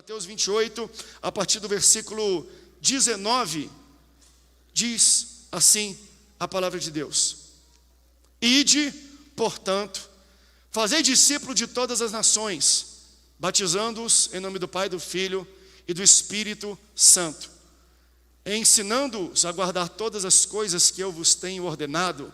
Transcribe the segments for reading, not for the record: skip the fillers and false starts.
Mateus 28, a partir do versículo 19, diz assim a palavra de Deus: Ide, portanto, fazei discípulo de todas as nações, batizando-os em nome do Pai, do Filho e do Espírito Santo, ensinando-os a guardar todas as coisas que eu vos tenho ordenado,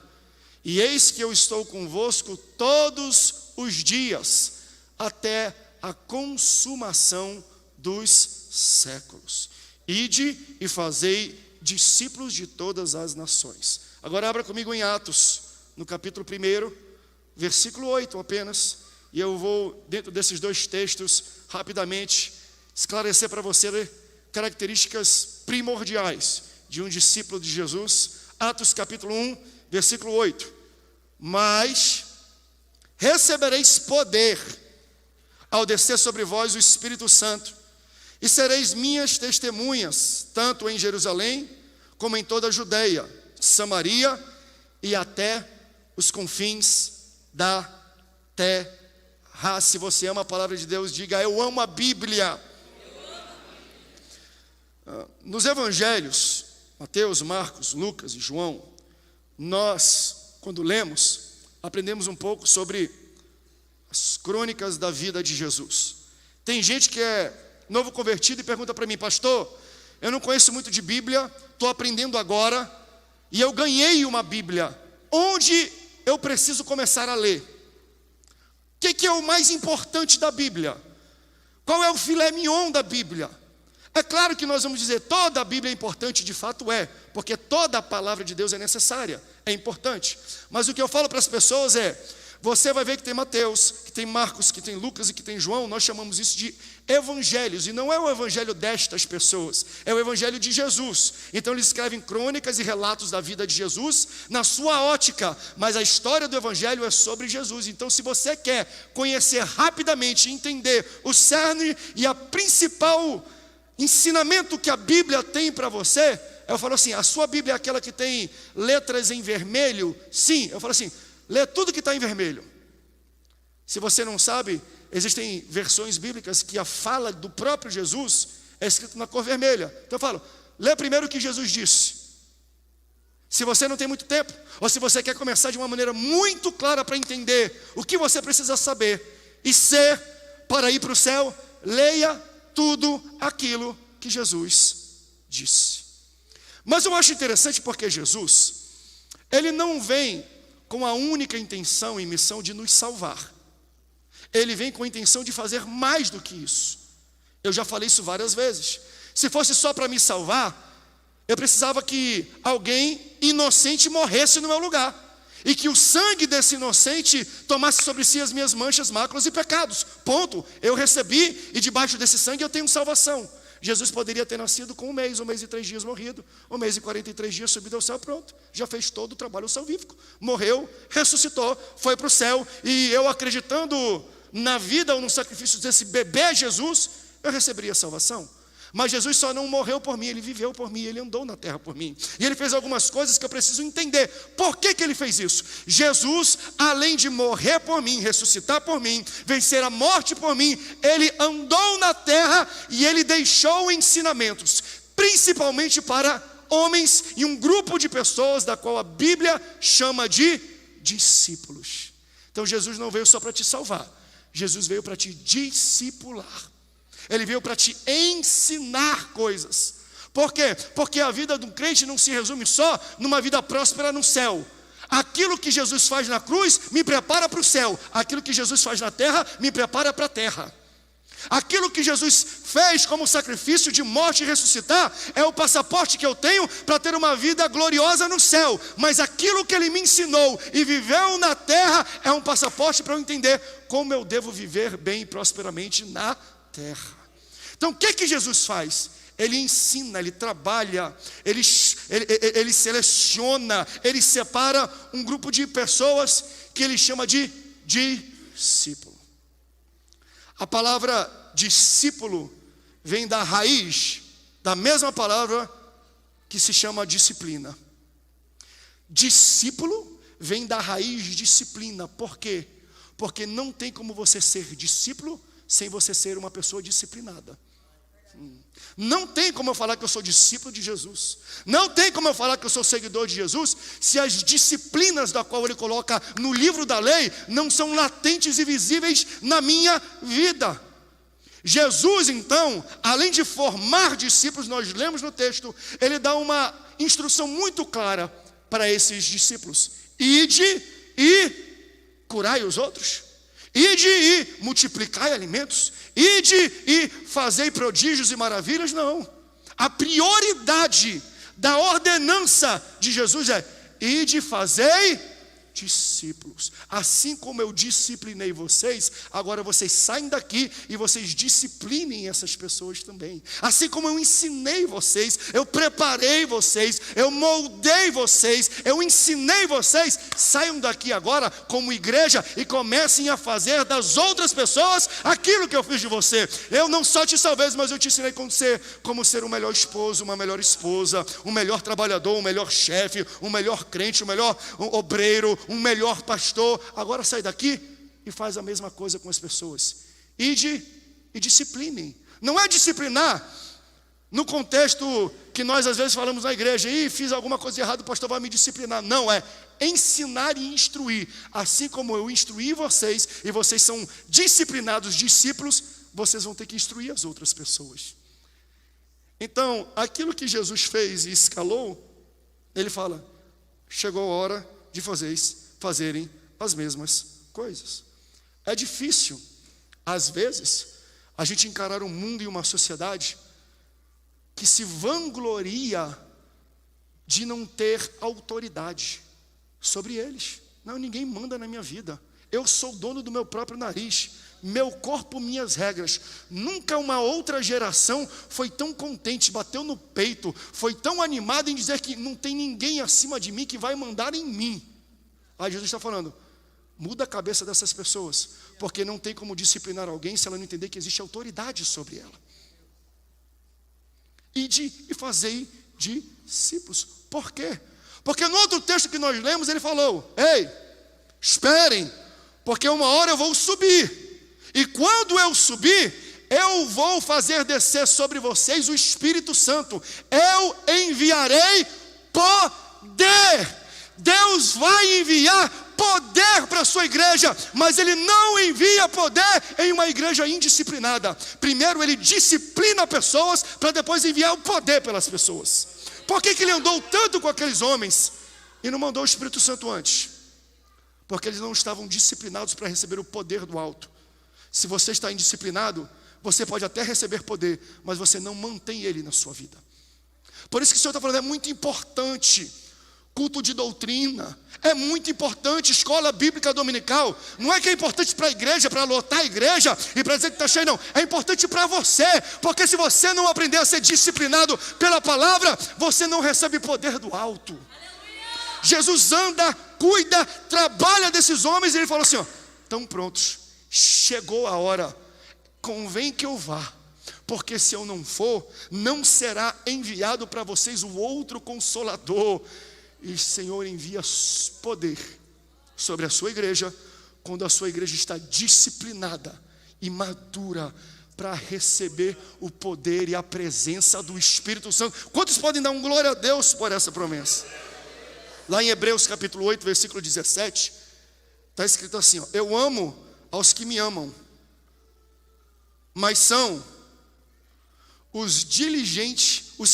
e eis que eu estou convosco todos os dias, até a consumação dos séculos. Ide e fazei discípulos de todas as nações. Agora abra comigo em Atos, no capítulo 1, versículo 8 apenas, e eu vou, dentro desses dois textos, rapidamente esclarecer para você características primordiais de um discípulo de Jesus. Atos capítulo 1, versículo 8: Mas recebereis poder ao descer sobre vós o Espírito Santo, e sereis minhas testemunhas, tanto em Jerusalém, como em toda a Judeia, Samaria e até os confins da terra. Se você ama a palavra de Deus, diga: eu amo a Bíblia. Nos evangelhos, Mateus, Marcos, Lucas e João, nós, quando lemos, aprendemos um pouco sobre as crônicas da vida de Jesus. Tem gente que é novo convertido e pergunta para mim: pastor, eu não conheço muito de Bíblia, estou aprendendo agora, e eu ganhei uma Bíblia, onde eu preciso começar a ler? O que é o mais importante da Bíblia? Qual é o filé mignon da Bíblia? É claro que nós vamos dizer, toda a Bíblia é importante, de fato é, porque toda a palavra de Deus é necessária, é importante. Mas o que eu falo para as pessoas é: você vai ver que tem Mateus, que tem Marcos, que tem Lucas e que tem João. Nós chamamos isso de evangelhos, e não é o evangelho destas pessoas, é o evangelho de Jesus. Então eles escrevem crônicas e relatos da vida de Jesus na sua ótica, mas a história do evangelho é sobre Jesus. Então, se você quer conhecer rapidamente, entender o cerne e a principal ensinamento que a Bíblia tem para você, eu falo assim: a sua Bíblia é aquela que tem letras em vermelho? Sim. Eu falo assim: lê tudo que está em vermelho. Se você não sabe, existem versões bíblicas que a fala do próprio Jesus é escrita na cor vermelha. Então eu falo: lê primeiro o que Jesus disse. Se você não tem muito tempo, ou se você quer começar de uma maneira muito clara para entender o que você precisa saber e ser para ir para o céu, leia tudo aquilo que Jesus disse. Mas eu acho interessante porque Jesus, ele não vem com a única intenção e missão de nos salvar. Ele vem com a intenção de fazer mais do que isso. Eu já falei isso várias vezes. Se fosse só para me salvar, eu precisava que alguém inocente morresse no meu lugar, e que o sangue desse inocente tomasse sobre si as minhas manchas, máculas e pecados. Ponto. Eu recebi, e debaixo desse sangue eu tenho salvação. Jesus poderia ter nascido com 1 mês e 3 dias morrido, 1 mês e 43 dias subido ao céu, pronto. Já fez todo o trabalho salvífico. Morreu, ressuscitou, foi para o céu, e eu, acreditando na vida ou no sacrifício desse bebê Jesus, eu receberia a salvação. Mas Jesus só não morreu por mim, ele viveu por mim, ele andou na terra por mim. E ele fez algumas coisas que eu preciso entender. Por que ele fez isso? Jesus, além de morrer por mim, ressuscitar por mim, vencer a morte por mim, ele andou na terra e ele deixou ensinamentos, principalmente para homens e um grupo de pessoas da qual a Bíblia chama de discípulos. Então Jesus não veio só para te salvar, Jesus veio para te discipular. Ele veio para te ensinar coisas. Por quê? Porque a vida de um crente não se resume só numa vida próspera no céu. Aquilo que Jesus faz na cruz me prepara para o céu. Aquilo que Jesus faz na terra me prepara para a terra. Aquilo que Jesus fez como sacrifício de morte e ressuscitar é o passaporte que eu tenho para ter uma vida gloriosa no céu. Mas aquilo que ele me ensinou e viveu na terra é um passaporte para eu entender como eu devo viver bem e prosperamente na terra. Então o que Jesus faz? Ele ensina, ele trabalha, ele seleciona, ele separa um grupo de pessoas que ele chama de discípulo. A palavra discípulo vem da raiz da mesma palavra que se chama disciplina. Discípulo vem da raiz de disciplina. Por quê? Porque não tem como você ser discípulo sem você ser uma pessoa disciplinada. Não tem como eu falar que eu sou discípulo de Jesus. Não tem como eu falar que eu sou seguidor de Jesus se as disciplinas da qual Ele coloca no livro da lei não são latentes e visíveis na minha vida. Jesus, então, além de formar discípulos, nós lemos no texto, Ele dá uma instrução muito clara para esses discípulos: ide e curai os outros, ide e multiplicai alimentos, ide e fazei prodígios e maravilhas. Não, a prioridade da ordenança de Jesus é: ide e fazei discípulos. Assim como eu disciplinei vocês, agora vocês saem daqui e vocês disciplinem essas pessoas também. Assim como eu ensinei vocês, eu preparei vocês, eu moldei vocês, eu ensinei vocês, saiam daqui agora como igreja e comecem a fazer das outras pessoas aquilo que eu fiz de você. Eu não só te salvei, mas eu te ensinei como ser um melhor esposo, uma melhor esposa, um melhor trabalhador, um melhor chefe, um melhor crente, um melhor obreiro, um melhor pastor. Agora sai daqui e faz a mesma coisa com as pessoas. Ide e disciplinem. Não é disciplinar no contexto que nós às vezes falamos na igreja: e fiz alguma coisa errada, o pastor vai me disciplinar. Não, é ensinar e instruir. Assim como eu instruí vocês e vocês são disciplinados, discípulos, vocês vão ter que instruir as outras pessoas. Então, aquilo que Jesus fez e escalou, Ele fala: chegou a hora de vocês fazerem as mesmas coisas. É difícil, às vezes, a gente encarar um mundo e uma sociedade que se vangloria de não ter autoridade sobre eles. Não, ninguém manda na minha vida. Eu sou dono do meu próprio nariz, meu corpo, minhas regras. Nunca uma outra geração foi tão contente, bateu no peito, foi tão animada em dizer que não tem ninguém acima de mim que vai mandar em mim. Aí Jesus está falando: muda a cabeça dessas pessoas, porque não tem como disciplinar alguém se ela não entender que existe autoridade sobre ela. Ide e fazei discípulos. Por quê? Porque no outro texto que nós lemos, Ele falou: ei, esperem, porque uma hora eu vou subir, e quando eu subir, eu vou fazer descer sobre vocês o Espírito Santo. Eu enviarei poder. Deus vai enviar poder para a sua igreja, mas Ele não envia poder em uma igreja indisciplinada. Primeiro Ele disciplina pessoas para depois enviar o poder pelas pessoas. Por que Ele andou tanto com aqueles homens e não mandou o Espírito Santo antes? Porque eles não estavam disciplinados para receber o poder do alto. Se você está indisciplinado, você pode até receber poder, mas você não mantém ele na sua vida. Por isso que o Senhor está falando: é muito importante culto de doutrina, é muito importante escola bíblica dominical. Não é que é importante para a igreja, para lotar a igreja e para dizer que está cheio, não. É importante para você, porque se você não aprender a ser disciplinado pela palavra, você não recebe poder do alto. Aleluia! Jesus anda, cuida, trabalha desses homens, e Ele falou assim: ó, estão prontos, chegou a hora, convém que eu vá, porque se eu não for, não será enviado para vocês o outro Consolador. E o Senhor envia poder sobre a sua igreja quando a sua igreja está disciplinada e madura para receber o poder e a presença do Espírito Santo. Quantos podem dar um glória a Deus por essa promessa? Lá em Hebreus capítulo 8, versículo 17, está escrito assim: ó, eu amo aos que me amam, mas são os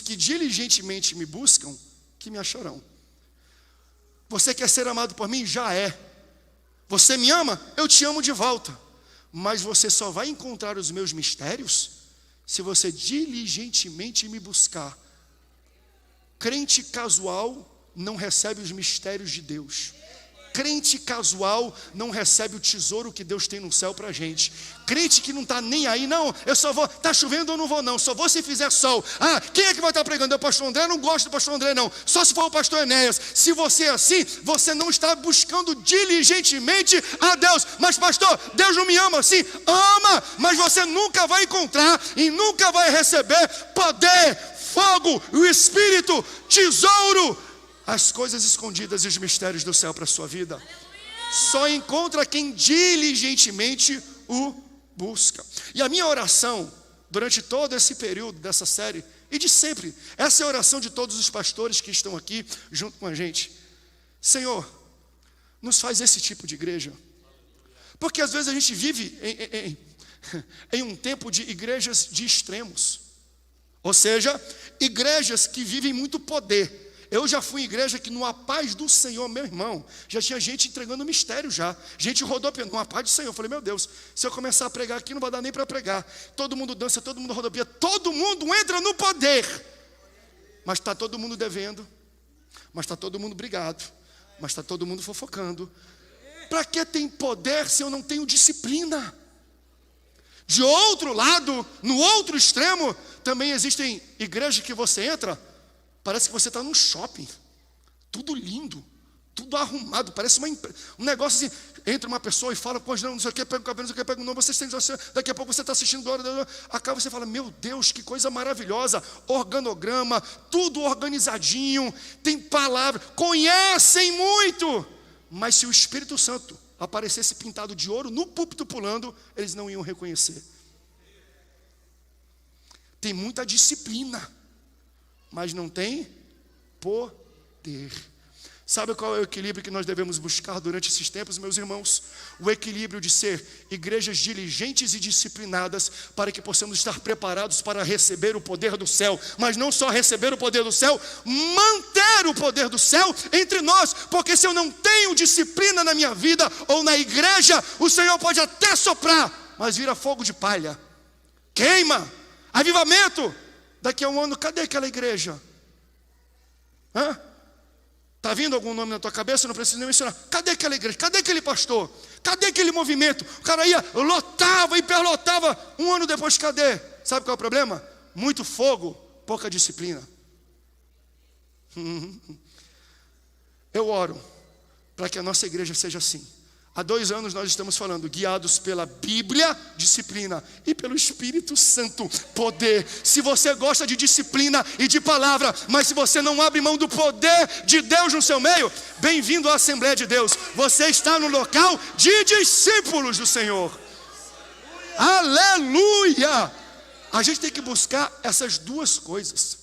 que diligentemente me buscam, que me acharão. Você quer ser amado por mim? Já é. Você me ama? Eu te amo de volta. Mas você só vai encontrar os meus mistérios se você diligentemente me buscar. Crente casual não recebe os mistérios de Deus. Crente casual não recebe o tesouro que Deus tem no céu pra gente. Crente que não está nem aí: não, eu só vou, está chovendo ou não vou não, só vou se fizer sol. Ah, quem é que vai estar pregando? É o pastor André? Eu não gosto do pastor André não, só se for o pastor Enéas. Se você é assim, você não está buscando diligentemente a Deus. Mas pastor, Deus não me ama assim. Ama, mas você nunca vai encontrar e nunca vai receber poder, fogo, o Espírito, tesouro, as coisas escondidas e os mistérios do céu para a sua vida. Só encontra quem diligentemente o busca. E a minha oração durante todo esse período dessa série, e de sempre, essa é a oração de todos os pastores que estão aqui junto com a gente. Senhor, nos faz esse tipo de igreja. Porque às vezes a gente vive em um tempo de igrejas de extremos. Ou seja, igrejas que vivem muito poder. Eu já fui em igreja que numa paz do Senhor, meu irmão, já tinha gente entregando mistério já. Gente rodopiando, numa paz do Senhor. Eu falei, meu Deus, se eu começar a pregar aqui não vai dar nem para pregar. Todo mundo dança, todo mundo rodopia, todo mundo entra no poder. Mas está todo mundo devendo, mas está todo mundo brigado, mas está todo mundo fofocando. Para que tem poder se eu não tenho disciplina? De outro lado, no outro extremo, também existem igrejas que você entra, parece que você está num shopping, tudo lindo, tudo arrumado, parece um negócio assim, entra uma pessoa e fala, pois não sei o que, pega o cabelo, não sei o que, pega o nome, daqui a pouco você está assistindo, acaba você fala, meu Deus, que coisa maravilhosa, organograma, tudo organizadinho, tem palavra, conhecem muito, mas se o Espírito Santo aparecesse pintado de ouro no púlpito pulando, eles não iam reconhecer. Tem muita disciplina, mas não tem poder. Sabe qual é o equilíbrio que nós devemos buscar durante esses tempos, meus irmãos? O equilíbrio de ser igrejas diligentes e disciplinadas, para que possamos estar preparados para receber o poder do céu, mas não só receber o poder do céu, manter o poder do céu entre nós, porque se eu não tenho disciplina na minha vida ou na igreja, o Senhor pode até soprar, mas vira fogo de palha, queima, avivamento. Daqui a um ano, cadê aquela igreja? Está vindo algum nome na tua cabeça? Não preciso nem mencionar. Cadê aquela igreja? Cadê aquele pastor? Cadê aquele movimento? O cara ia, lotava, hiperlotava. Um ano depois, cadê? Sabe qual é o problema? Muito fogo, pouca disciplina. Eu oro para que a nossa igreja seja assim. Há 2 anos nós estamos falando, guiados pela Bíblia, disciplina, e pelo Espírito Santo, poder. Se você gosta de disciplina e de palavra, mas se você não abre mão do poder de Deus no seu meio, bem-vindo à Assembleia de Deus. Você está no local de discípulos do Senhor. Aleluia! A gente tem que buscar essas duas coisas.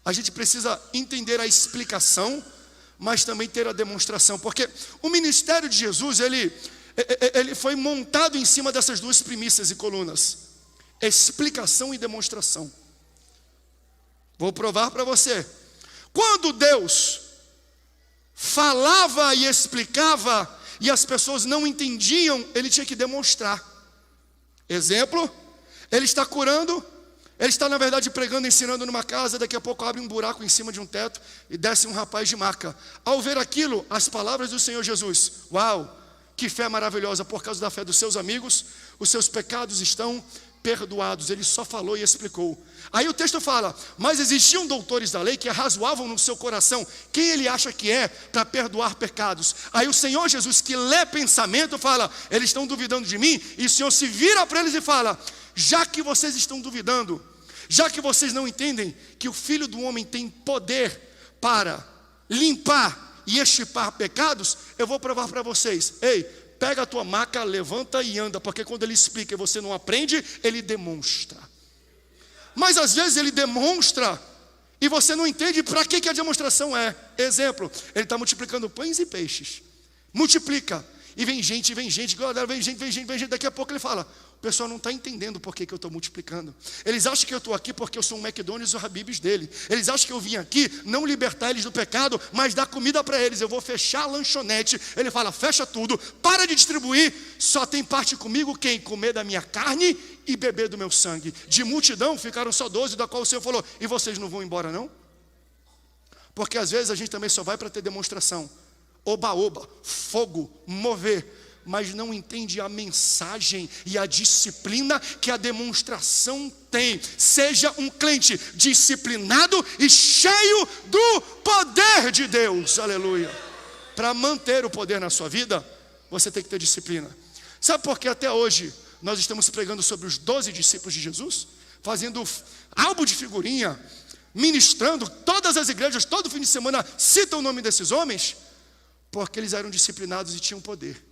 A gente precisa entender a explicação, mas também ter a demonstração, porque o ministério de Jesus, ele foi montado em cima dessas duas premissas e colunas, explicação e demonstração. Vou provar para você. Quando Deus falava e explicava, e as pessoas não entendiam, ele tinha que demonstrar. Exemplo, ele está curando, ele está na verdade pregando, ensinando numa casa, daqui a pouco abre um buraco em cima de um teto e desce um rapaz de maca. Ao ver aquilo, as palavras do Senhor Jesus, uau, que fé maravilhosa, por causa da fé dos seus amigos, os seus pecados estão perdoados. Ele só falou e explicou. Aí o texto fala, mas existiam doutores da lei que razoavam no seu coração, quem ele acha que é para perdoar pecados? Aí o Senhor Jesus, que lê pensamento, fala, eles estão duvidando de mim, e o Senhor se vira para eles e fala, já que vocês estão duvidando, já que vocês não entendem que o Filho do Homem tem poder para limpar e extirpar pecados, eu vou provar para vocês. Ei, pega a tua maca, levanta e anda, porque quando ele explica e você não aprende, ele demonstra. Mas às vezes ele demonstra e você não entende para que a demonstração é. Exemplo, ele está multiplicando pães e peixes, multiplica, e vem gente, vem gente, daqui a pouco ele fala, o pessoal não está entendendo por que eu estou multiplicando. Eles acham que eu estou aqui porque eu sou um McDonald's ou Habib's dele. Eles acham que eu vim aqui não libertar eles do pecado, mas dar comida para eles. Eu vou fechar a lanchonete. Ele fala, fecha tudo, para de distribuir. Só tem parte comigo quem? Comer da minha carne e beber do meu sangue. De multidão ficaram só 12, da qual o Senhor falou, e vocês não vão embora não? Porque às vezes a gente também só vai para ter demonstração. Oba-oba, fogo, mover, mas não entende a mensagem e a disciplina que a demonstração tem. Seja um crente disciplinado e cheio do poder de Deus, aleluia. Para manter o poder na sua vida, você tem que ter disciplina. Sabe por que até hoje nós estamos pregando sobre os 12 discípulos de Jesus? Fazendo álbum de figurinha, ministrando, todas as igrejas, todo fim de semana citam o nome desses homens, porque eles eram disciplinados e tinham poder.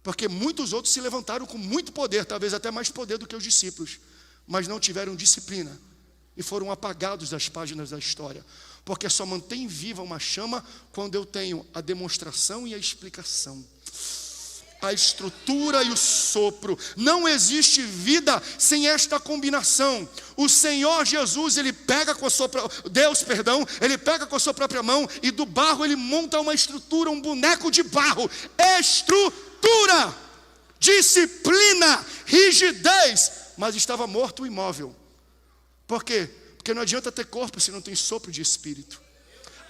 Porque muitos outros se levantaram com muito poder, talvez até mais poder do que os discípulos. mas não tiveram disciplina e foram apagados das páginas da história, porque só mantém viva uma chama quando eu tenho a demonstração e a explicação, a estrutura e o sopro. Não existe vida sem esta combinação. O Senhor Jesus, ele pega com a sua ele pega com a sua própria mão e do barro ele monta uma estrutura, um boneco de barro. Estrutura, disciplina, rigidez, mas estava morto o imóvel. Por quê? Porque não adianta ter corpo se não tem sopro de espírito.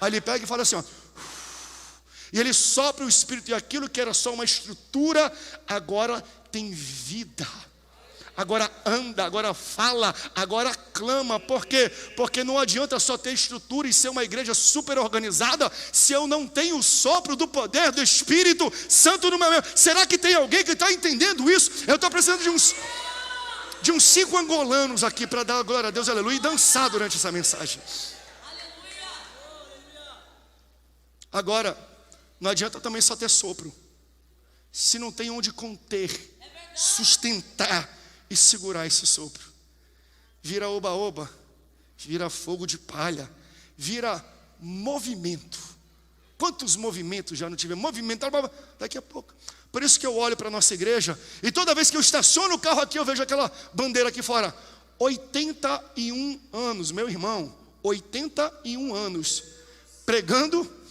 Aí ele pega e fala assim, ó, e ele sopra o espírito, e aquilo que era só uma estrutura, agora tem vida. Agora anda, agora fala, agora clama. Por quê? Porque não adianta só ter estrutura e ser uma igreja super organizada, se eu não tenho o sopro do poder do Espírito Santo no meu meio. Será que tem alguém que está entendendo isso? Eu estou precisando de uns 5 angolanos aqui para dar glória a Deus, aleluia, e dançar durante essa mensagem. Agora, não adianta também só ter sopro, se não tem onde conter, sustentar e segurar esse sopro. Vira oba-oba, vira fogo de palha, vira movimento. Quantos movimentos já não tivemos? Movimentar daqui a pouco. Por isso que eu olho para a nossa igreja e toda vez que eu estaciono o carro aqui, eu vejo aquela bandeira aqui fora. 81 anos, meu irmão, 81 anos, pregando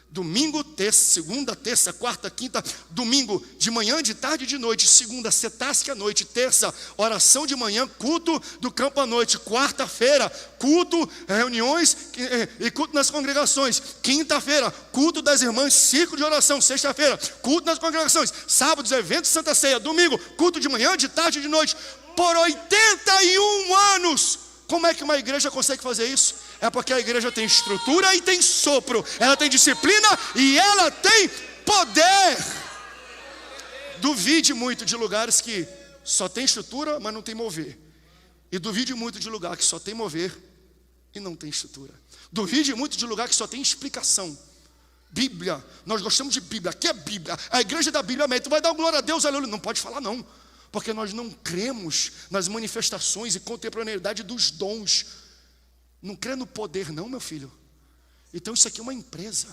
domingo, terça, segunda, terça, quarta, quinta, domingo, de manhã, de tarde e de noite, segunda, cetasque à noite, terça, oração de manhã, culto do campo à noite, quarta-feira, culto, reuniões e culto nas congregações, quinta-feira, culto das irmãs, círculo de oração, sexta-feira, culto nas congregações, sábados, eventos, Santa Ceia, domingo, culto de manhã, de tarde e de noite, por 81 anos. Como é que uma igreja consegue fazer isso? É porque a igreja tem estrutura e tem sopro, ela tem disciplina e ela tem poder. Duvide muito de lugares que só tem estrutura, mas não tem mover. E duvide muito de lugar que só tem mover e não tem estrutura. Duvide muito de lugar que só tem explicação. Bíblia, nós gostamos de Bíblia, aqui é Bíblia, a igreja da Bíblia, amém. Tu vai dar glória a Deus, aleluia. Não pode falar não, porque nós não cremos nas manifestações e contemporaneidade dos dons. Não crê no poder não, meu filho. Então isso aqui é uma empresa,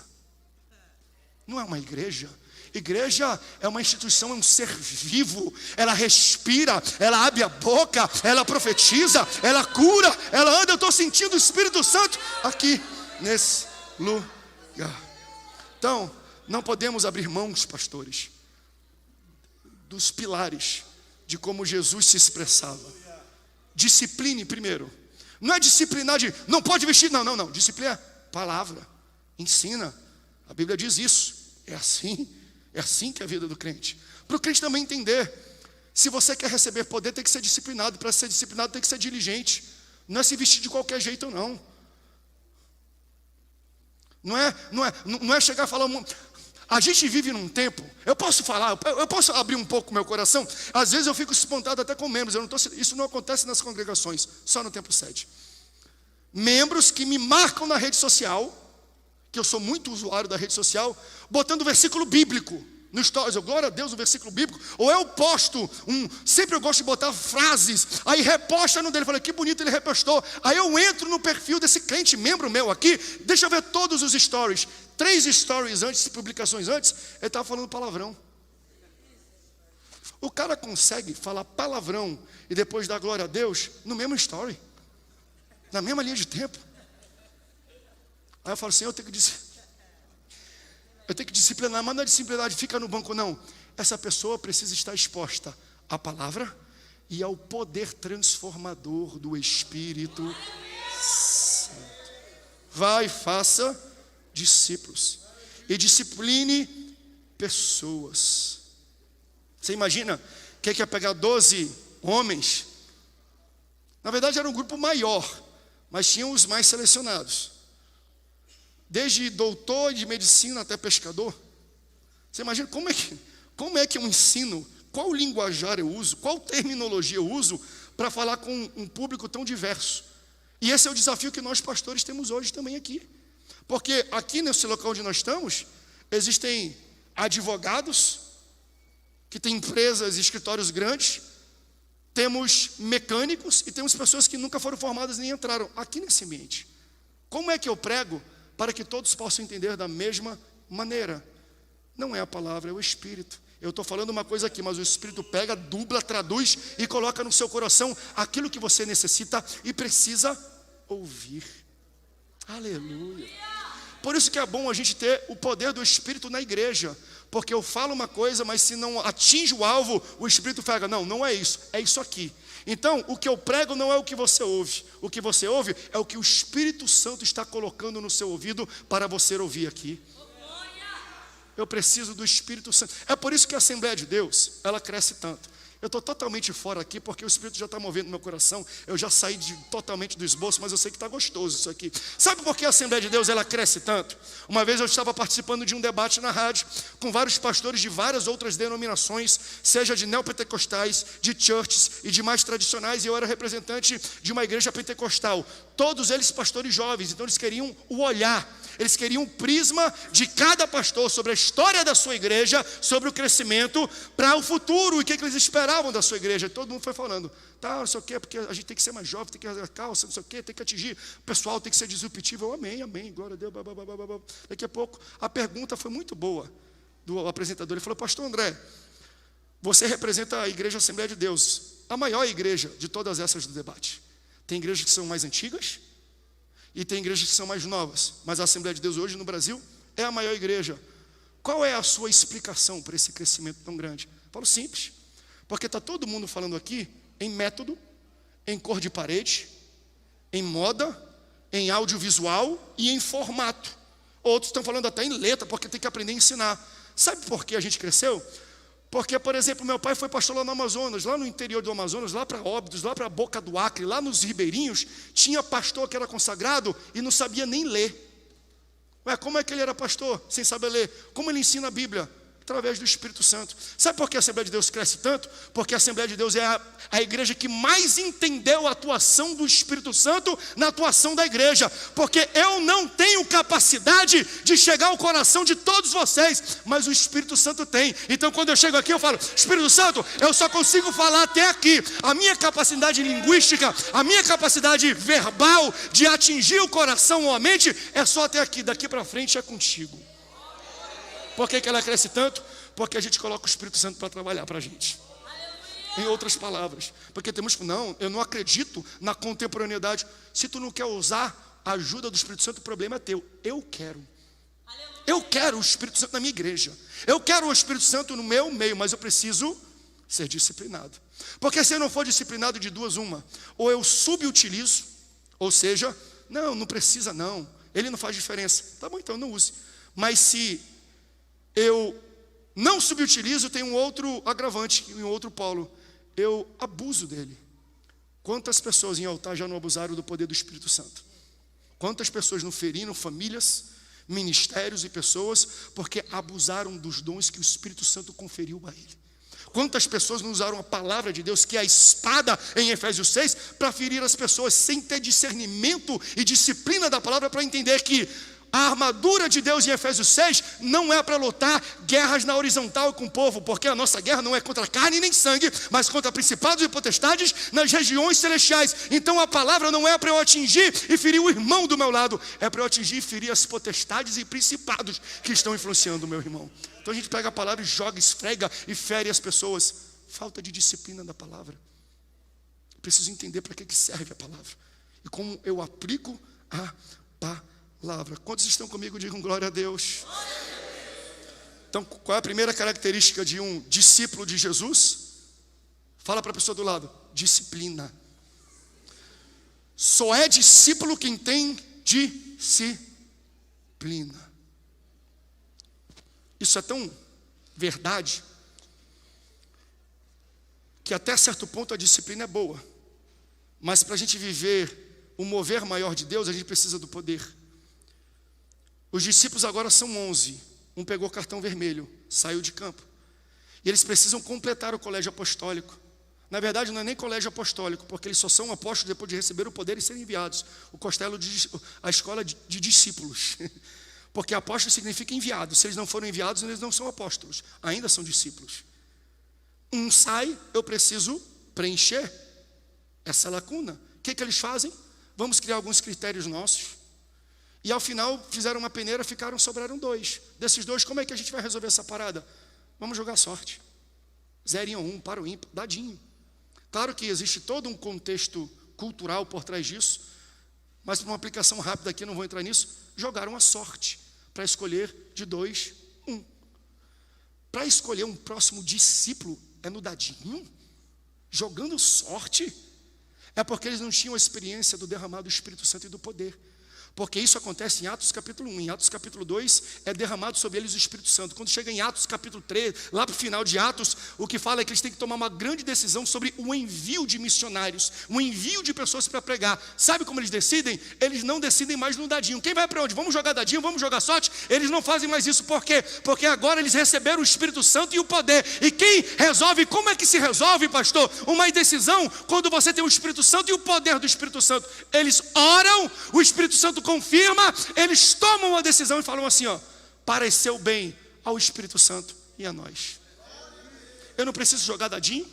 não é uma igreja. Igreja é uma instituição, é um ser vivo. Ela respira, ela abre a boca, ela profetiza, ela cura, ela anda. Eu estou sentindo o Espírito Santo aqui nesse lugar. Então, não podemos abrir mãos, pastores, dos pilares de como Jesus se expressava. Discipline primeiro. Não é disciplinar de, não pode vestir, não. Disciplina é palavra, ensina. A Bíblia diz isso. É assim que é a vida do crente. Para o crente também entender, se você quer receber poder, tem que ser disciplinado. Para ser disciplinado, tem que ser diligente. Não é se vestir de qualquer jeito, não. Não é chegar e falar. A gente vive num tempo, eu posso falar, eu posso abrir um pouco meu coração. Às vezes eu fico espantado até com membros. Isso não acontece nas congregações, só no Templo Sede. Membros que me marcam na rede social, que eu sou muito usuário da rede social, botando versículo bíblico no stories. Glória a Deus, o versículo bíblico. Ou eu posto sempre eu gosto de botar frases, aí reposta no dele. Falei, que bonito ele repostou. Aí eu entro no perfil desse crente, membro meu aqui, deixa eu ver todos os stories. 3 stories antes, publicações antes, ele estava falando palavrão. O cara consegue falar palavrão e depois dar glória a Deus no mesmo story, na mesma linha de tempo. Aí eu falo assim, eu tenho que disciplinar, mas não é disciplinar de ficar no banco, não. Essa pessoa precisa estar exposta à palavra e ao poder transformador do Espírito Santo. Vai, faça discípulos e discipline pessoas. Você imagina que é pegar 12 homens? Na verdade era um grupo maior, mas tinham os mais selecionados, desde doutor de medicina até pescador. Você imagina como é que eu ensino, qual linguajar eu uso, qual terminologia eu uso para falar com um público tão diverso. E esse é o desafio que nós pastores temos hoje também aqui. Porque aqui nesse local onde nós estamos, existem advogados, que têm empresas e escritórios grandes, temos mecânicos e temos pessoas que nunca foram formadas nem entraram aqui nesse ambiente. Como é que eu prego para que todos possam entender da mesma maneira? Não é a palavra, é o Espírito. Eu estou falando uma coisa aqui, mas o Espírito pega, dubla, traduz e coloca no seu coração aquilo que você necessita e precisa ouvir. Aleluia. Por isso que é bom a gente ter o poder do Espírito na igreja, porque eu falo uma coisa, mas se não atinge o alvo, o Espírito fala, não é isso, é isso aqui. Então, o que eu prego não é o que você ouve, o que você ouve é o que o Espírito Santo está colocando no seu ouvido para você ouvir aqui. Eu preciso do Espírito Santo. É por isso que a Assembleia de Deus, ela cresce tanto. Eu estou totalmente fora aqui, porque o Espírito já está movendo no meu coração. Eu já saí totalmente do esboço, mas eu sei que está gostoso isso aqui. Sabe por que a Assembleia de Deus ela cresce tanto? Uma vez eu estava participando de um debate na rádio, com vários pastores de várias outras denominações, seja de neopentecostais, de churches e de mais tradicionais, e eu era representante de uma igreja pentecostal. Todos eles pastores jovens, então eles queriam o olhar. Eles queriam um prisma de cada pastor sobre a história da sua igreja, sobre o crescimento para o futuro, e o que eles esperavam da sua igreja. E todo mundo foi falando, não sei o quê, porque a gente tem que ser mais jovem, tem que fazer a calça, não sei o quê, tem que atingir, o pessoal tem que ser disruptivo. Amém, glória a Deus. Daqui a pouco, a pergunta foi muito boa do apresentador. Ele falou, pastor André, você representa a igreja Assembleia de Deus, a maior igreja de todas essas do debate. Tem igrejas que são mais antigas, e tem igrejas que são mais novas, mas a Assembleia de Deus hoje no Brasil é a maior igreja. Qual é a sua explicação para esse crescimento tão grande? Eu falo simples, porque está todo mundo falando aqui em método, em cor de parede, em moda, em audiovisual e em formato. Outros estão falando até em letra, porque tem que aprender a ensinar. Sabe por que a gente cresceu? Porque, por exemplo, meu pai foi pastor lá no Amazonas, lá no interior do Amazonas, lá para Óbidos, lá para a Boca do Acre, lá nos Ribeirinhos, tinha pastor que era consagrado e não sabia nem ler. Ué, como é que ele era pastor sem saber ler? Como ele ensina a Bíblia? Através do Espírito Santo. Sabe por que a Assembleia de Deus cresce tanto? Porque a Assembleia de Deus é a igreja que mais entendeu a atuação do Espírito Santo na atuação da igreja. Porque eu não tenho capacidade de chegar ao coração de todos vocês, mas o Espírito Santo tem. Então quando eu chego aqui eu falo, Espírito Santo, eu só consigo falar até aqui. A minha capacidade linguística, a minha capacidade verbal de atingir o coração ou a mente é só até aqui. Daqui para frente é contigo. Por que ela cresce tanto? Porque a gente coloca o Espírito Santo para trabalhar para a gente. Em outras palavras, porque eu não acredito na contemporaneidade. Se tu não quer usar a ajuda do Espírito Santo, o problema é teu. Eu quero o Espírito Santo na minha igreja. Eu quero o Espírito Santo no meu meio, mas eu preciso ser disciplinado. Porque se eu não for disciplinado, de duas uma, ou eu subutilizo, ou seja, não precisa não, ele não faz diferença. Tá bom, então não use. Mas se eu não subutilizo, tem um outro agravante, um outro polo. Eu abuso dele. Quantas pessoas em altar já não abusaram do poder do Espírito Santo? Quantas pessoas não feriram famílias, ministérios e pessoas, porque abusaram dos dons que o Espírito Santo conferiu a ele? Quantas pessoas não usaram a palavra de Deus, que é a espada em Efésios 6, para ferir as pessoas, sem ter discernimento e disciplina da palavra, para entender que a armadura de Deus em Efésios 6 não é para lutar guerras na horizontal com o povo, porque a nossa guerra não é contra carne nem sangue, mas contra principados e potestades nas regiões celestiais. Então a palavra não é para eu atingir e ferir o irmão do meu lado, é para eu atingir e ferir as potestades e principados que estão influenciando o meu irmão. Então a gente pega a palavra e joga, esfrega e fere as pessoas. Falta de disciplina da palavra. Preciso entender para que serve a palavra e como eu aplico a palavra. Quantos estão comigo? Digam glória a Deus. Então, qual é a primeira característica de um discípulo de Jesus? Fala para a pessoa do lado: disciplina. Só é discípulo quem tem disciplina. Isso é tão verdade que até certo ponto a disciplina é boa, mas para a gente viver o mover maior de Deus, a gente precisa do poder. Os discípulos agora são 11. Um pegou cartão vermelho, saiu de campo. E eles precisam completar o colégio apostólico. Na verdade, não é nem colégio apostólico, porque eles só são apóstolos depois de receber o poder e serem enviados. A escola de discípulos. Porque apóstolo significa enviado. Se eles não foram enviados, eles não são apóstolos. Ainda são discípulos. Um sai, eu preciso preencher essa lacuna. O que eles fazem? Vamos criar alguns critérios nossos. E ao final fizeram uma peneira, sobraram 2. Desses 2, como é que a gente vai resolver essa parada? Vamos jogar sorte. 0 ou 1, para o ímpar, dadinho. Claro que existe todo um contexto cultural por trás disso, mas para uma aplicação rápida aqui, não vou entrar nisso, jogaram a sorte para escolher de 2, 1. Para escolher um próximo discípulo, é no dadinho? Jogando sorte? É porque eles não tinham a experiência do derramado do Espírito Santo e do poder. Porque isso acontece em Atos capítulo 1, em Atos capítulo 2 é derramado sobre eles o Espírito Santo. Quando chega em Atos capítulo 3, lá para o final de Atos, o que fala é que eles têm que tomar uma grande decisão sobre o envio de missionários, o envio de pessoas para pregar. Sabe como eles decidem? Eles não decidem mais no dadinho. Quem vai para onde? Vamos jogar dadinho, vamos jogar sorte? Eles não fazem mais isso. Por quê? Porque agora eles receberam o Espírito Santo e o poder. E quem resolve? Como é que se resolve, pastor? Uma decisão quando você tem o Espírito Santo e o poder do Espírito Santo. Eles oram, o Espírito Santo confirma, eles tomam uma decisão e falam assim, pareceu bem ao Espírito Santo e a nós. Eu não preciso jogar dadinho,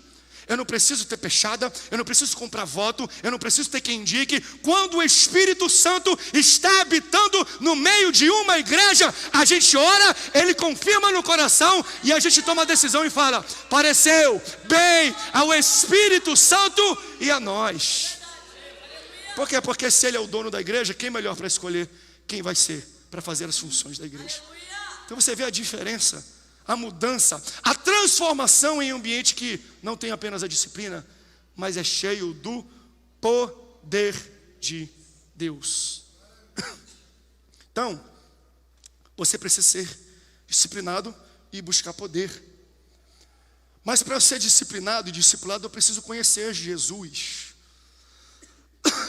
eu não preciso ter peixada, eu não preciso comprar voto, eu não preciso ter quem indique. Quando o Espírito Santo está habitando no meio de uma igreja, a gente ora, ele confirma no coração e a gente toma a decisão e fala, pareceu bem ao Espírito Santo e a nós. Por quê? Porque se ele é o dono da igreja, quem é melhor para escolher quem vai ser para fazer as funções da igreja? Então você vê a diferença, a mudança, a transformação em um ambiente que não tem apenas a disciplina, mas é cheio do poder de Deus. Então, você precisa ser disciplinado e buscar poder. Mas para ser disciplinado e discipulado, eu preciso conhecer Jesus.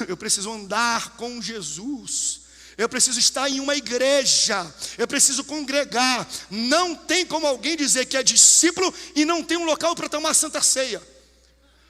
Eu preciso andar com Jesus. Eu preciso estar em uma igreja. Eu preciso congregar. Não tem como alguém dizer que é discípulo e não tem um local para tomar santa ceia.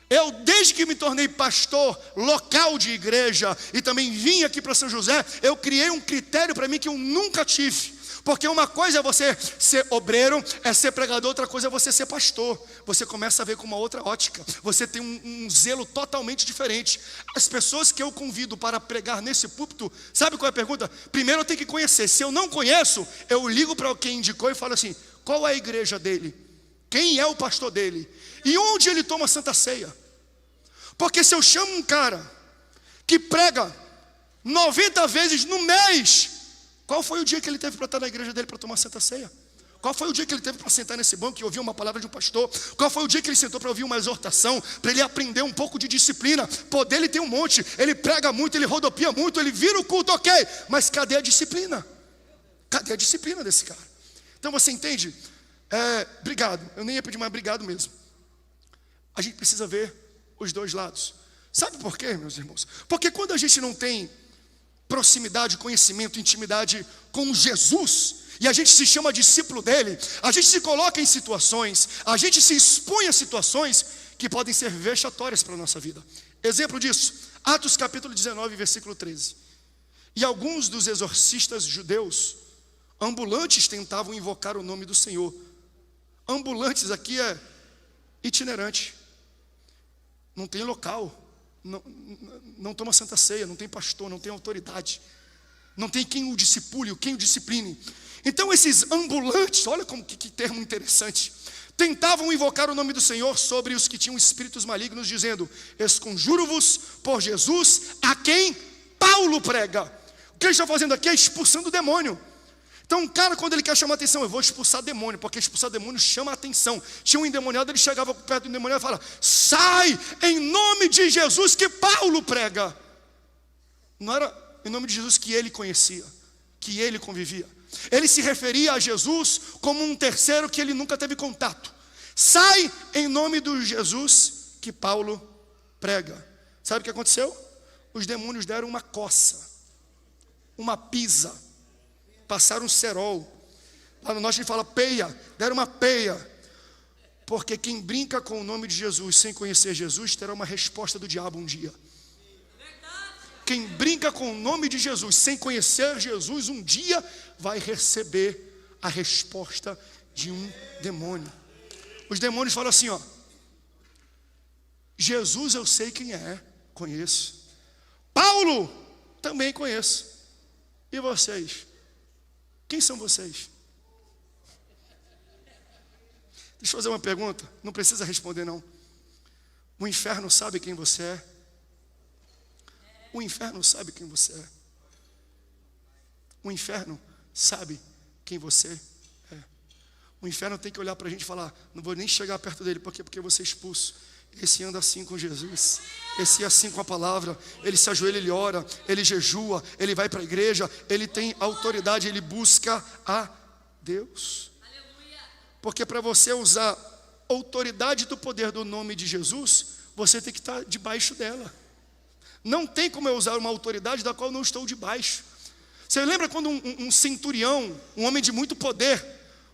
Eu, desde que me tornei pastor local de igreja e também vim aqui para São José, eu criei um critério para mim que eu nunca tive. Porque uma coisa é você ser obreiro, é ser pregador, outra coisa é você ser pastor. Você começa a ver com uma outra ótica. Você tem um zelo totalmente diferente. As pessoas que eu convido para pregar nesse púlpito, sabe qual é a pergunta? Primeiro eu tenho que conhecer. Se eu não conheço, eu ligo para quem indicou e falo assim, qual é a igreja dele? Quem é o pastor dele? E onde ele toma a santa ceia? Porque se eu chamo um cara que prega 90 vezes no mês, qual foi o dia que ele teve para estar na igreja dele para tomar santa ceia? Qual foi o dia que ele teve para sentar nesse banco e ouvir uma palavra de um pastor? Qual foi o dia que ele sentou para ouvir uma exortação, para ele aprender um pouco de disciplina? Poder ele tem um monte, ele prega muito, ele rodopia muito, ele vira o culto, ok, mas cadê a disciplina? Cadê a disciplina desse cara? Então você entende? Obrigado, eu nem ia pedir mais obrigado mesmo. A gente precisa ver os dois lados. Sabe por quê, meus irmãos? Porque quando a gente não tem proximidade, conhecimento, intimidade com Jesus, e a gente se chama discípulo dele, a gente se coloca em situações, a gente se expõe a situações que podem ser vexatórias para a nossa vida. Exemplo disso, Atos capítulo 19, versículo 13. E alguns dos exorcistas judeus ambulantes tentavam invocar o nome do Senhor. Ambulantes aqui é itinerante, não tem local, não toma santa ceia, não tem pastor, não tem autoridade, não tem quem o discipule, quem o discipline. Então esses ambulantes, olha como que termo interessante, tentavam invocar o nome do Senhor sobre os que tinham espíritos malignos, dizendo, esconjuro-vos por Jesus, a quem Paulo prega. O que ele está fazendo aqui é expulsando o demônio. Então um cara, quando ele quer chamar a atenção, eu vou expulsar demônio, porque expulsar demônio chama a atenção. Tinha um endemoniado, ele chegava perto do endemoniado e falava, sai em nome de Jesus que Paulo prega. Não era em nome de Jesus que ele conhecia, que ele convivia. Ele se referia a Jesus como um terceiro que ele nunca teve contato. Sai em nome do Jesus que Paulo prega. Sabe o que aconteceu? Os demônios deram uma coça, uma pisa, passaram um cerol. Lá no norte a gente fala peia, deram uma peia. Porque quem brinca com o nome de Jesus sem conhecer Jesus terá uma resposta do diabo um dia. Quem brinca com o nome de Jesus sem conhecer Jesus um dia vai receber a resposta de um demônio. Os demônios falam assim, Jesus eu sei quem é, conheço. Paulo também conheço. E vocês? Quem são vocês? Deixa eu fazer uma pergunta, não precisa responder não. O inferno sabe quem você é? O inferno sabe quem você é. O inferno sabe quem você é. O inferno tem que olhar para a gente e falar: não vou nem chegar perto dele, porque você é expulso. Esse anda assim com Jesus, esse é assim com a palavra, ele se ajoelha, ele ora, ele jejua, ele vai para a igreja, ele tem autoridade, ele busca a Deus. Porque para você usar a autoridade do poder do nome de Jesus, você tem que estar debaixo dela. Não tem como eu usar uma autoridade da qual eu não estou debaixo. Você lembra quando um centurião, um homem de muito poder,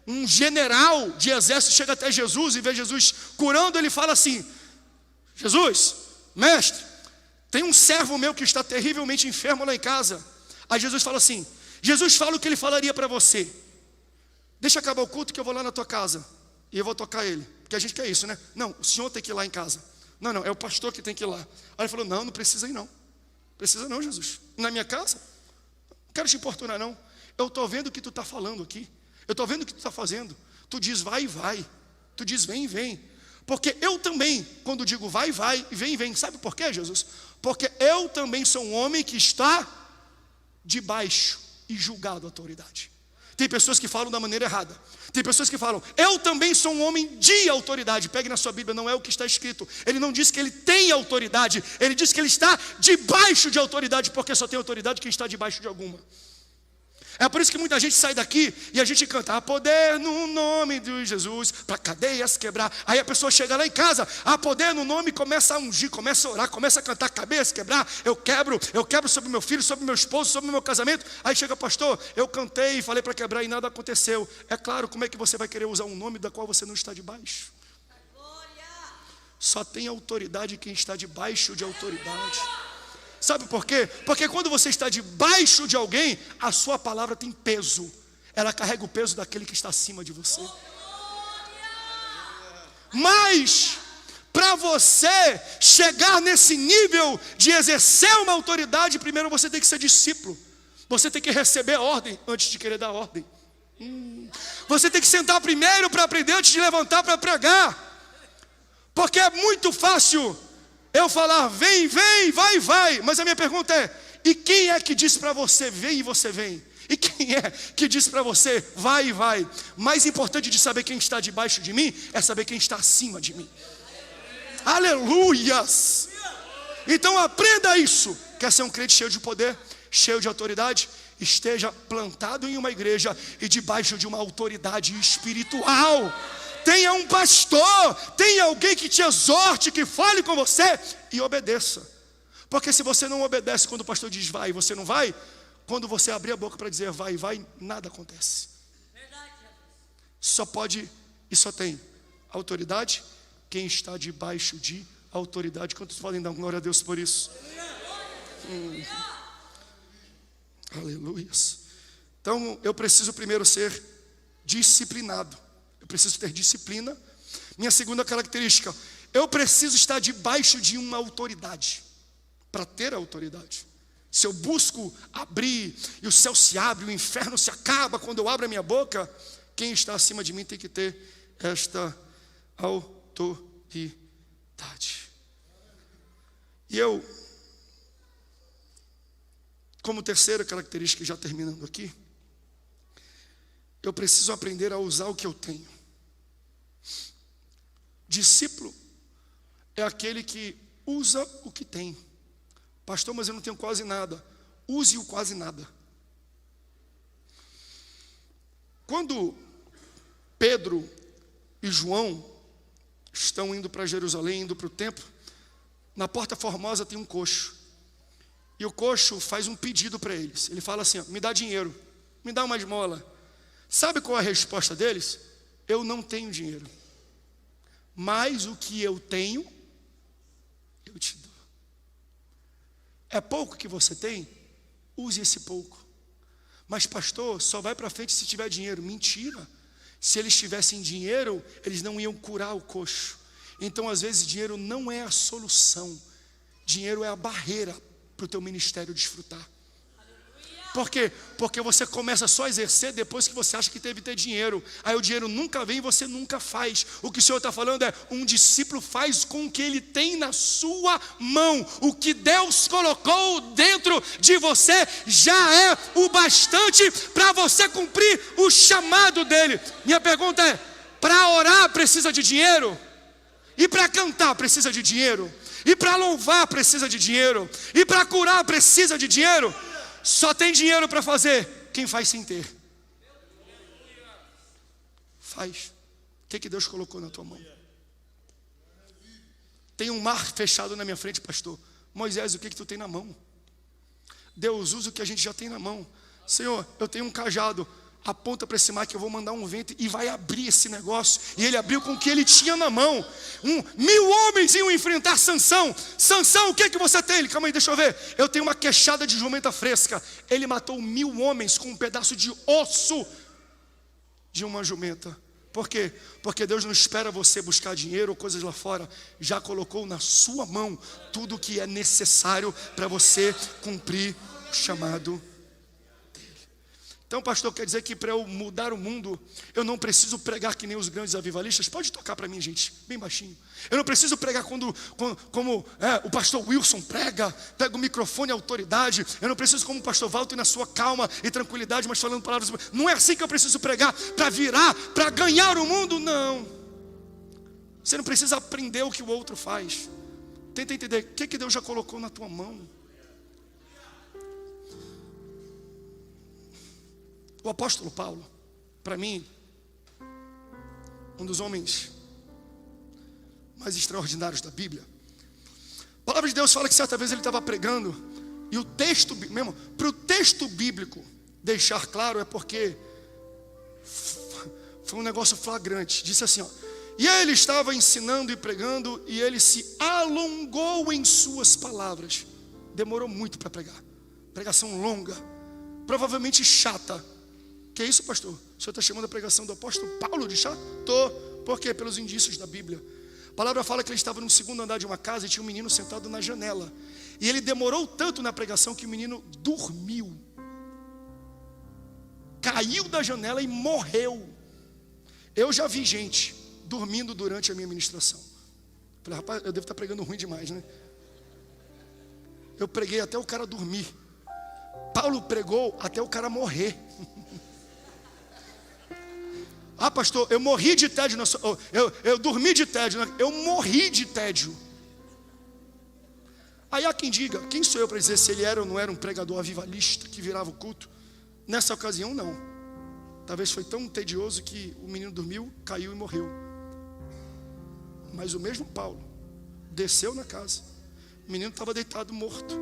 um general de exército chega até Jesus e vê Jesus curando, ele fala assim: Jesus, mestre, tem um servo meu que está terrivelmente enfermo lá em casa. Aí Jesus fala assim: Jesus fala o que ele falaria para você. Deixa acabar o culto que eu vou lá na tua casa e eu vou tocar ele. Porque a gente quer isso, né? Não, o senhor tem que ir lá em casa. Não, é o pastor que tem que ir lá. Aí ele falou: não precisa ir não. Precisa não, Jesus. Na minha casa? Não quero te importunar não. Eu estou vendo o que tu está falando aqui. Eu estou vendo o que tu está fazendo. Tu diz vai e vai. Tu diz vem e vem. Porque eu também, quando digo vai, vai, e vem, vem. Sabe por quê, Jesus? Porque eu também sou um homem que está debaixo e julgado a autoridade. Tem pessoas que falam da maneira errada. Tem pessoas que falam: eu também sou um homem de autoridade. Pegue na sua Bíblia, não é o que está escrito. Ele não diz que ele tem autoridade. Ele diz que ele está debaixo de autoridade, porque só tem autoridade quem está debaixo de alguma. É por isso que muita gente sai daqui e a gente canta: há poder no nome de Jesus para cadeias quebrar. Aí a pessoa chega lá em casa: há poder no nome, começa a ungir, começa a orar, começa a cantar: cadeias quebrar, eu quebro sobre meu filho, sobre meu esposo, sobre meu casamento. Aí chega: pastor, eu cantei e falei para quebrar e nada aconteceu. É claro, como é que você vai querer usar um nome da qual você não está debaixo? Só tem autoridade quem está debaixo de autoridade. Sabe por quê? Porque quando você está debaixo de alguém, a sua palavra tem peso. Ela carrega o peso daquele que está acima de você. Mas, para você chegar nesse nível de exercer uma autoridade, primeiro você tem que ser discípulo. Você tem que receber ordem antes de querer dar ordem. Você tem que sentar primeiro para aprender antes de levantar para pregar. Porque é muito fácil eu falar vem, vem, vai, vai. Mas a minha pergunta é: e quem é que diz para você vem e você vem? E quem é que diz para você vai e vai? Mais importante de saber quem está debaixo de mim é saber quem está acima de mim. Aleluias! Então aprenda isso. Quer ser um crente cheio de poder, cheio de autoridade? Esteja plantado em uma igreja e debaixo de uma autoridade espiritual. Tenha um pastor, tenha alguém que te exorte, que fale com você e obedeça. Porque se você não obedece quando o pastor diz vai e você não vai, quando você abrir a boca para dizer vai, vai, nada acontece. Só pode e só tem autoridade quem está debaixo de autoridade. Quantos podem dar glória a Deus por isso? Aleluia. Então eu preciso primeiro ser disciplinado. Eu preciso ter disciplina. Minha segunda característica: eu preciso estar debaixo de uma autoridade. Para ter autoridade. Se eu busco abrir e o céu se abre, o inferno se acaba quando eu abro a minha boca, quem está acima de mim tem que ter esta autoridade. E eu, como terceira característica, já terminando aqui, eu preciso aprender a usar o que eu tenho. Discípulo é aquele que usa o que tem. Pastor, mas eu não tenho quase nada. Use o quase nada. Quando Pedro e João estão indo para Jerusalém, indo para o templo, na Porta Formosa tem um coxo. E o coxo faz um pedido para eles. Ele fala assim: me dá dinheiro, me dá uma esmola. Sabe qual é a resposta deles? Eu não tenho dinheiro, mas o que eu tenho, eu te dou. É pouco que você tem? Use esse pouco. Mas pastor, só vai para frente se tiver dinheiro. Mentira. Se eles tivessem dinheiro, eles não iam curar o coxo. Então, às vezes, dinheiro não é a solução. Dinheiro é a barreira para o teu ministério desfrutar. Por quê? Porque você começa só a exercer depois que você acha que deve ter dinheiro. Aí o dinheiro nunca vem e você nunca faz. O que o Senhor está falando é: um discípulo faz com o que ele tem na sua mão. O que Deus colocou dentro de você já é o bastante para você cumprir o chamado dele. Minha pergunta é: para orar precisa de dinheiro? E para cantar precisa de dinheiro? E para louvar precisa de dinheiro? E para curar precisa de dinheiro? Só tem dinheiro para fazer quem faz sem ter. Faz. O que Deus colocou na tua mão? Tem um mar fechado na minha frente, pastor. Moisés, o que tu tem na mão? Deus usa o que a gente já tem na mão. Senhor, eu tenho um cajado. Aponta para esse mar que eu vou mandar um vento e vai abrir esse negócio. E ele abriu com o que ele tinha na mão. 1000 homens iam enfrentar Sansão. Sansão, o que você tem? Ele, calma aí, deixa eu ver. Eu tenho uma queixada de jumenta fresca. Ele matou 1000 homens com um pedaço de osso de uma jumenta. Por quê? Porque Deus não espera você buscar dinheiro ou coisas lá fora. Já colocou na sua mão tudo o que é necessário para você cumprir o chamado. Então, pastor, quer dizer que para eu mudar o mundo, eu não preciso pregar que nem os grandes avivalistas? Pode tocar para mim, gente, bem baixinho. Eu não preciso pregar como o pastor Wilson prega, pega o microfone e a autoridade. Eu não preciso como o pastor Walter na sua calma e tranquilidade, mas falando palavras. Não é assim que eu preciso pregar, para virar, para ganhar o mundo, não. Você não precisa aprender o que o outro faz. Tenta entender o que Deus já colocou na tua mão. O apóstolo Paulo, para mim, um dos homens mais extraordinários da Bíblia. A palavra de Deus fala que certa vez ele estava pregando, e o texto, mesmo, para o texto bíblico deixar claro, é porque foi um negócio flagrante. Disse assim, ó: e ele estava ensinando e pregando, e ele se alongou em suas palavras. Demorou muito para pregar. Pregação longa, provavelmente chata. Que é isso, pastor? O senhor está chamando a pregação do apóstolo Paulo de chato? Estou. Por quê? Pelos indícios da Bíblia. A palavra fala que ele estava no segundo andar de uma casa e tinha um menino sentado na janela. E ele demorou tanto na pregação que o menino dormiu. Caiu da janela e morreu. Eu já vi gente dormindo durante a minha ministração. Falei, rapaz, eu devo estar pregando ruim demais, né? Eu preguei até o cara dormir. Paulo pregou até o cara morrer. Ah, pastor, eu morri de tédio. Eu dormi de tédio. Eu morri de tédio. Aí há quem diga, quem sou eu para dizer se ele era ou não era um pregador avivalista que virava o culto? Nessa ocasião, não. Talvez foi tão tedioso que o menino dormiu, caiu e morreu. Mas o mesmo Paulo desceu na casa. O menino estava deitado morto.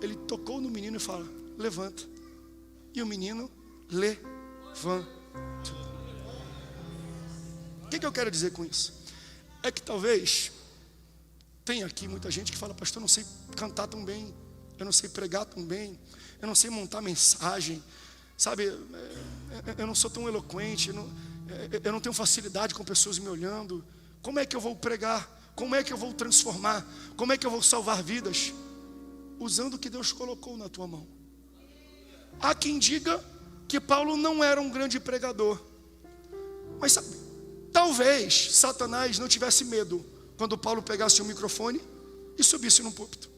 Ele tocou no menino e fala: levanta. E o menino levanta. O que eu quero dizer com isso? É que talvez tem aqui muita gente que fala: pastor, eu não sei cantar tão bem, eu não sei pregar tão bem, eu não sei montar mensagem, sabe, eu não sou tão eloquente, eu não tenho facilidade com pessoas me olhando. Como é que eu vou pregar? Como é que eu vou transformar? Como é que eu vou salvar vidas? Usando o que Deus colocou na tua mão. Há quem diga que Paulo não era um grande pregador, mas sabe, talvez Satanás não tivesse medo quando Paulo pegasse o microfone e subisse num púlpito.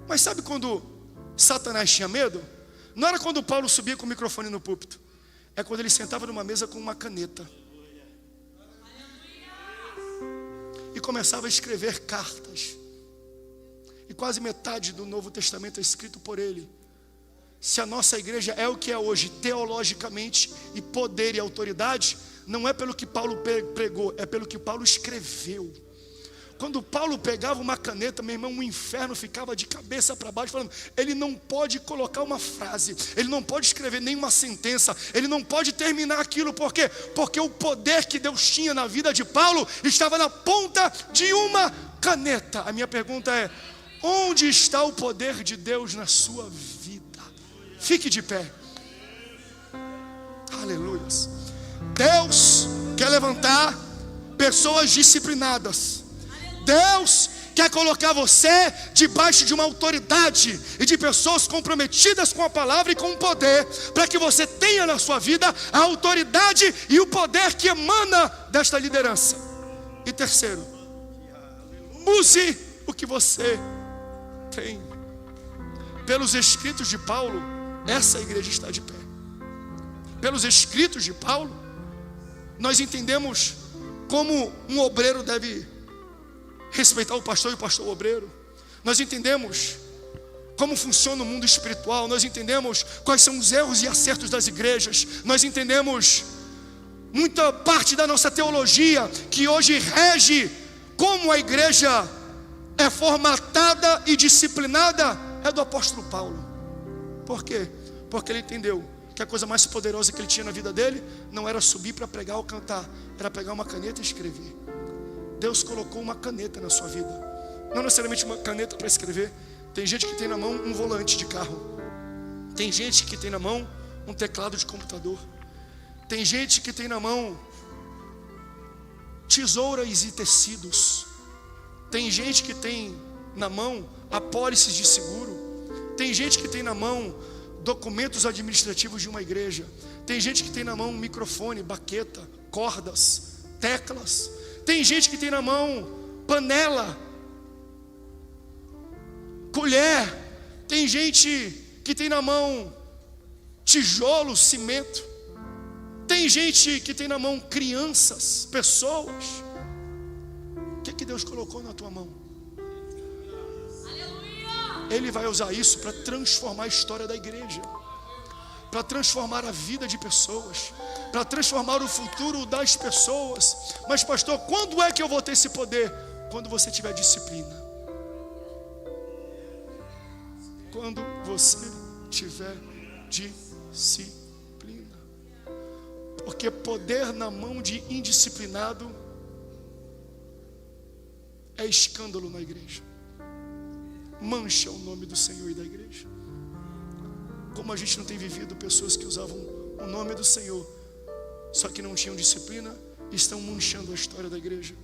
Mas sabe quando Satanás tinha medo? Não era quando Paulo subia com o microfone no púlpito, é quando ele sentava numa mesa com uma caneta e começava a escrever cartas. E quase metade do Novo Testamento é escrito por ele. Se a nossa igreja é o que é hoje, teologicamente, e poder e autoridade, não é pelo que Paulo pregou, é pelo que Paulo escreveu. Quando Paulo pegava uma caneta, meu irmão, o inferno ficava de cabeça para baixo, falando: ele não pode colocar uma frase, ele não pode escrever nenhuma sentença, ele não pode terminar aquilo. Por quê? Porque o poder que Deus tinha na vida de Paulo estava na ponta de uma caneta. A minha pergunta é: onde está o poder de Deus na sua vida? Fique de pé. Aleluia. Deus quer levantar pessoas disciplinadas, Deus quer colocar você debaixo de uma autoridade e de pessoas comprometidas com a palavra e com o poder, para que você tenha na sua vida a autoridade e o poder que emana desta liderança. E terceiro, use o que você tem. Pelos escritos de Paulo, essa igreja está de pé. Pelos escritos de Paulo, nós entendemos como um obreiro deve respeitar o pastor e o pastor o obreiro. Nós entendemos como funciona o mundo espiritual. Nós entendemos quais são os erros e acertos das igrejas. Nós entendemos muita parte da nossa teologia que hoje rege como a igreja é formatada e disciplinada, é do apóstolo Paulo. Por quê? Porque ele entendeu que a coisa mais poderosa que ele tinha na vida dele não era subir para pregar ou cantar, era pegar uma caneta e escrever. Deus colocou uma caneta na sua vida, não necessariamente uma caneta para escrever. Tem gente que tem na mão um volante de carro, tem gente que tem na mão um teclado de computador, tem gente que tem na mão tesouras e tecidos, tem gente que tem na mão apólices de seguro, tem gente que tem na mão documentos administrativos de uma igreja, tem gente que tem na mão um microfone, baqueta, cordas, teclas, tem gente que tem na mão panela, colher, tem gente que tem na mão tijolo, cimento, tem gente que tem na mão crianças, pessoas. O que Deus colocou na tua mão? Ele vai usar isso para transformar a história da igreja, para transformar a vida de pessoas, para transformar o futuro das pessoas. Mas pastor, quando é que eu vou ter esse poder? Quando você tiver disciplina. Quando você tiver disciplina. Porque poder na mão de indisciplinado é escândalo na igreja, mancha o nome do Senhor e da igreja. Como a gente não tem vivido pessoas que usavam o nome do Senhor, só que não tinham disciplina, estão manchando a história da igreja.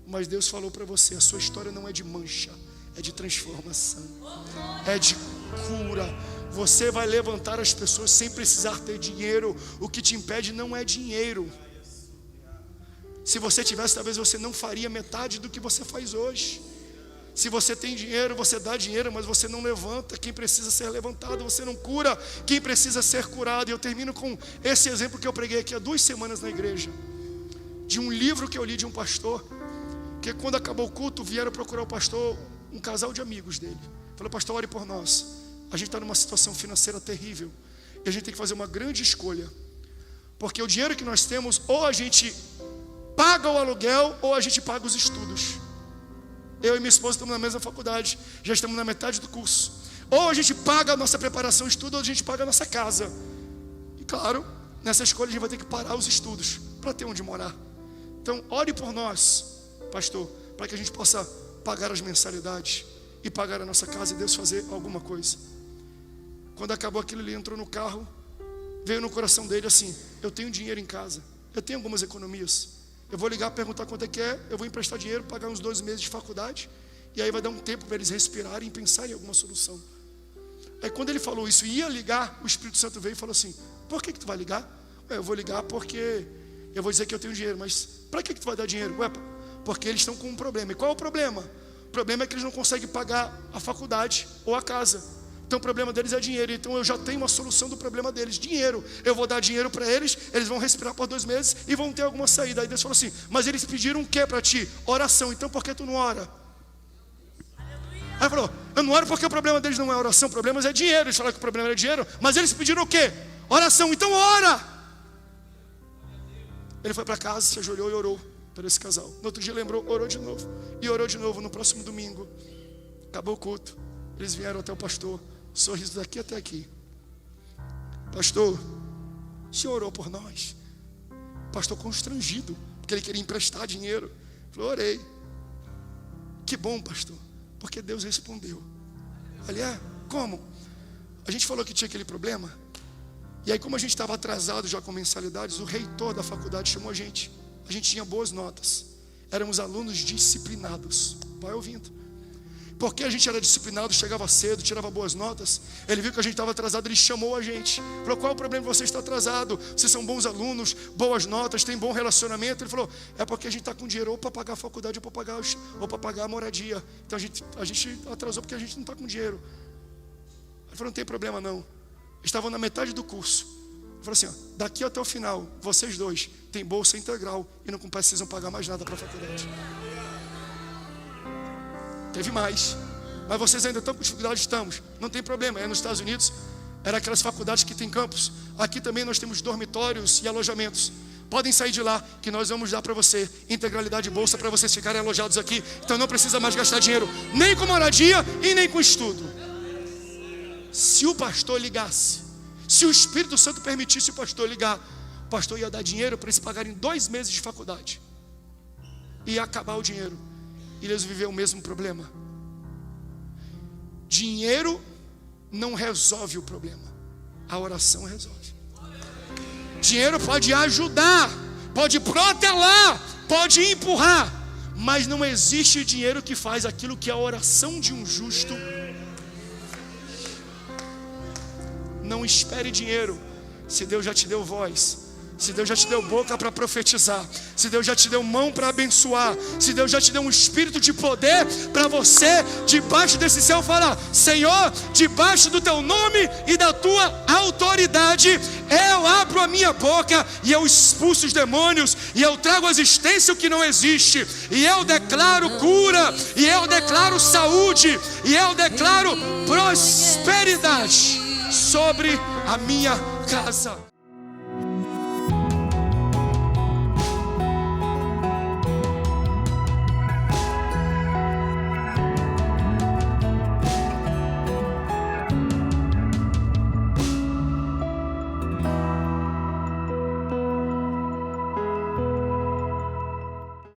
Mas Deus falou para você, a sua história não é de mancha, é de transformação, é de cura. Você vai levantar as pessoas sem precisar ter dinheiro. O que te impede não é dinheiro. Se você tivesse, talvez você não faria metade do que você faz hoje. Se você tem dinheiro, você dá dinheiro, mas você não levanta quem precisa ser levantado, você não cura quem precisa ser curado. E eu termino com esse exemplo que eu preguei aqui há 2 semanas na igreja, de um livro que eu li de um pastor, que quando acabou o culto, vieram procurar o pastor, um casal de amigos dele. Falou: pastor, ore por nós, a gente está numa situação financeira terrível, e a gente tem que fazer uma grande escolha, porque o dinheiro que nós temos, ou a gente paga o aluguel, ou a gente paga os estudos. Eu e minha esposa estamos na mesma faculdade, já estamos na metade do curso. Ou a gente paga a nossa preparação, estudo, ou a gente paga a nossa casa. E claro, nessa escolha a gente vai ter que parar os estudos para ter onde morar. Então ore por nós, pastor, para que a gente possa pagar as mensalidades e pagar a nossa casa e Deus fazer alguma coisa. Quando acabou aquilo, ele entrou no carro, veio no coração dele assim: eu tenho dinheiro em casa, eu tenho algumas economias, eu vou ligar, perguntar quanto é que é, eu vou emprestar dinheiro, pagar uns 2 meses de faculdade, e aí vai dar um tempo para eles respirarem e pensarem em alguma solução. Aí quando ele falou isso, ia ligar, o Espírito Santo veio e falou assim: por que tu vai ligar? Eu vou ligar porque eu vou dizer que eu tenho dinheiro. Mas para que tu vai dar dinheiro? Porque eles estão com um problema. E qual é o problema? O problema é que eles não conseguem pagar a faculdade ou a casa. Então o problema deles é dinheiro. Então eu já tenho uma solução do problema deles: dinheiro. Eu vou dar dinheiro para eles, eles vão respirar por 2 meses e vão ter alguma saída. Aí Deus falou assim: mas eles pediram o que para ti? Oração. Então por que tu não ora? Aí falou: eu não oro porque o problema deles não é oração, o problema é dinheiro. Eles falaram que o problema era dinheiro, mas eles pediram o quê? Oração. Então ora. Ele foi para casa, se ajoelhou e orou por esse casal. No outro dia lembrou, orou de novo. E orou de novo no próximo domingo. Acabou o culto, eles vieram até o pastor, sorriso daqui até aqui: pastor, o senhor orou por nós? O pastor constrangido, porque ele queria emprestar dinheiro. Falou: orei. Que bom, pastor, porque Deus respondeu. Falei: como? A gente falou que tinha aquele problema, e aí como a gente estava atrasado já com mensalidades, o reitor da faculdade chamou a gente tinha boas notas. éramos alunos disciplinados. Vai ouvindo. Porque a gente era disciplinado, chegava cedo, tirava boas notas. Ele viu que a gente estava atrasado, ele chamou a gente. Falou: qual é o problema de você estar atrasado? Vocês são bons alunos, boas notas, tem bom relacionamento. Ele falou: é porque a gente está com dinheiro ou para pagar a faculdade ou para pagar a moradia. Então a gente atrasou porque a gente não está com dinheiro. Ele falou: não tem problema não. Estavam na metade do curso. Ele falou assim: ó, daqui até o final, vocês dois têm bolsa integral e não precisam pagar mais nada para a faculdade. Teve mais, mas vocês ainda estão com dificuldade? Estamos, não tem problema. Nos Estados Unidos, era aquelas faculdades que tem campus. Aqui também nós temos dormitórios e alojamentos. Podem sair de lá, que nós vamos dar para você integralidade de bolsa para vocês ficarem alojados aqui. Então não precisa mais gastar dinheiro, nem com moradia e nem com estudo. Se o pastor ligasse, se o Espírito Santo permitisse o pastor ligar, o pastor ia dar dinheiro para eles pagarem 2 meses de faculdade. Ia acabar o dinheiro. E eles viveram o mesmo problema. Dinheiro não resolve o problema. A oração resolve. Dinheiro pode ajudar, pode protelar, pode empurrar, mas não existe dinheiro que faz aquilo que a oração de um justo. Não espere dinheiro, se Deus já te deu voz, se Deus já te deu boca para profetizar, se Deus já te deu mão para abençoar, se Deus já te deu um espírito de poder para você, debaixo desse céu, falar: Senhor, debaixo do teu nome e da tua autoridade, eu abro a minha boca e eu expulso os demônios, e eu trago à existência o que não existe, e eu declaro cura, e eu declaro saúde, e eu declaro prosperidade sobre a minha casa.